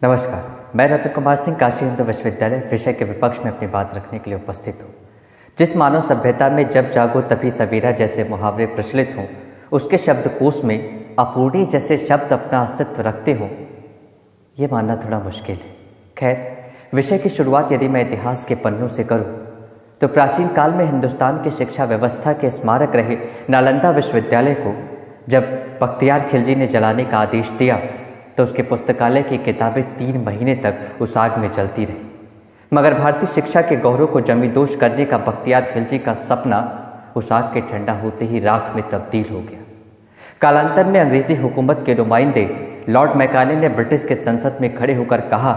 नमस्कार, मैं रतन कुमार सिंह काशी हिंदू विश्वविद्यालय विषय के विपक्ष में अपनी बात रखने के लिए उपस्थित हूँ। जिस मानव सभ्यता में जब जागो तभी सवेरा जैसे मुहावरे प्रचलित हों, उसके शब्दकोश में अपूर्णी जैसे शब्द अपना अस्तित्व रखते हों, ये मानना थोड़ा मुश्किल है। खैर, विषय की शुरुआत यदि मैं इतिहास के पन्नों से करूँ तो प्राचीन काल में हिंदुस्तान की शिक्षा व्यवस्था के स्मारक रहे नालंदा विश्वविद्यालय को जब बख्तियार खिलजी ने जलाने का आदेश दिया तो उसके पुस्तकालय की किताबें 3 महीने तक उस आग में जलती रही। मगर भारतीय शिक्षा के गौरव को जमींदोज करने का बख्तियार खिलजी का सपना उस आग के ठंडा होते ही राख में तब्दील हो गया। कालांतर में अंग्रेजी हुकूमत के नुमाइंदे लॉर्ड मैकाले ने ब्रिटिश के संसद में खड़े होकर कहा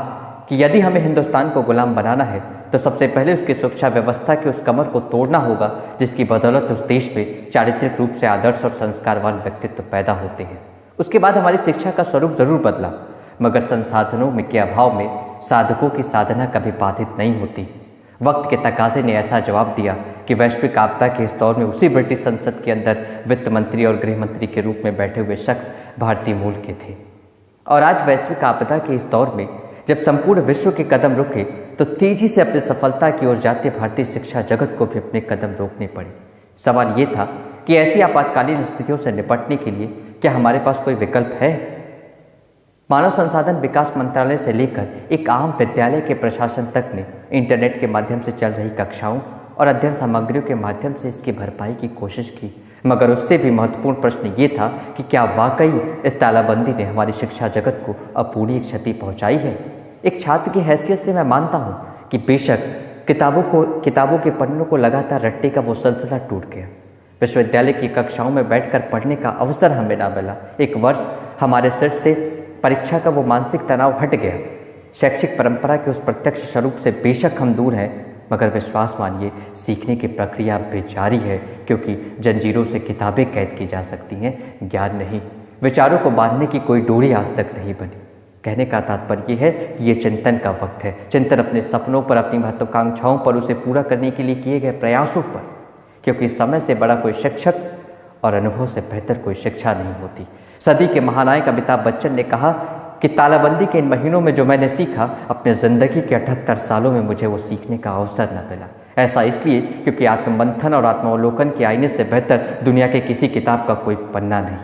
कि यदि हमें हिंदुस्तान को गुलाम बनाना है तो सबसे पहले उसकी शिक्षा व्यवस्था के उस कमर को तोड़ना होगा जिसकी बदौलत उस देश में चारित्रिक रूप से आदर्श और संस्कारवान व्यक्तित्व पैदा होते हैं। उसके बाद हमारी शिक्षा का स्वरूप जरूर बदला, मगर संसाधनों में के अभाव में साधकों की साधना कभी बाधित नहीं होती। वक्त के तकाजे ने ऐसा जवाब दिया कि वैश्विक आपदा के इस दौर में उसी ब्रिटिश संसद के अंदर वित्त मंत्री और गृह मंत्री के रूप में बैठे हुए शख्स भारतीय मूल के थे। और आज वैश्विक आपदा के इस दौर में जब संपूर्ण विश्व के कदम रुके तो तेजी से अपनी सफलता की ओर जाते भारतीय शिक्षा जगत को भी अपने कदम रोकने पड़े। सवाल ये था कि ऐसी आपातकालीन स्थितियों से निपटने के लिए क्या हमारे पास कोई विकल्प है? मानव संसाधन विकास मंत्रालय से लेकर एक आम विद्यालय के प्रशासन तक ने इंटरनेट के माध्यम से चल रही कक्षाओं और अध्ययन सामग्रियों के माध्यम से इसकी भरपाई की कोशिश की, मगर उससे भी महत्वपूर्ण प्रश्न ये था कि क्या वाकई इस तालाबंदी ने हमारी शिक्षा जगत को अपूर्णीय क्षति पहुंचाई है? एक छात्र की हैसियत से मैं मानता हूँ कि बेशक किताबों के पन्नों को लगातार रट्टे का वो सिलसिला टूट गया। विश्वविद्यालय की कक्षाओं में बैठकर पढ़ने का अवसर हमें ना मिला। एक वर्ष हमारे सिर से परीक्षा का वो मानसिक तनाव हट गया। शैक्षिक परंपरा के उस प्रत्यक्ष स्वरूप से बेशक हम दूर हैं, मगर विश्वास मानिए सीखने की प्रक्रिया अब भी जारी है, क्योंकि जंजीरों से किताबें कैद की जा सकती हैं, ज्ञान नहीं। विचारों को बांधने की कोई डोरी आज तक नहीं बनी। कहने का तात्पर्य यह है कि ये चिंतन का वक्त है। चिंतन अपने सपनों पर, अपनी महत्वाकांक्षाओं पर, उसे पूरा करने के लिए किए गए प्रयासों पर, क्योंकि समय से बड़ा कोई शिक्षक और अनुभव से बेहतर कोई शिक्षा नहीं होती। सदी के महानायक अमिताभ बच्चन ने कहा कि तालाबंदी के इन महीनों में जो मैंने सीखा, अपने ज़िंदगी के 78 सालों में मुझे वो सीखने का अवसर न मिला। ऐसा इसलिए क्योंकि आत्ममंथन और आत्मावलोकन के आईने से बेहतर दुनिया के किसी किताब का कोई पन्ना नहीं।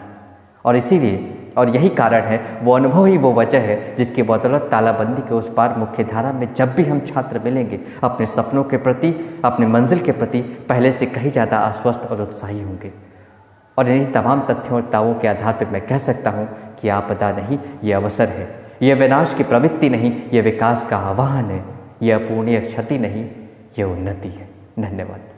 और इसीलिए और यही कारण है, वो अनुभव ही वो वजह है जिसकी बदौलत तालाबंदी के उस पार मुख्य धारा में जब भी हम छात्र मिलेंगे, अपने सपनों के प्रति, अपने मंजिल के प्रति पहले से कहीं ज़्यादा आश्वस्त और उत्साही होंगे। और इन्हीं तमाम तथ्यों और दावों के आधार पर मैं कह सकता हूँ कि आपदा नहीं, ये अवसर है। यह विनाश की प्रवृत्ति नहीं, यह विकास का आह्वान है। यह अपूर्णीय क्षति नहीं, यह उन्नति है। धन्यवाद।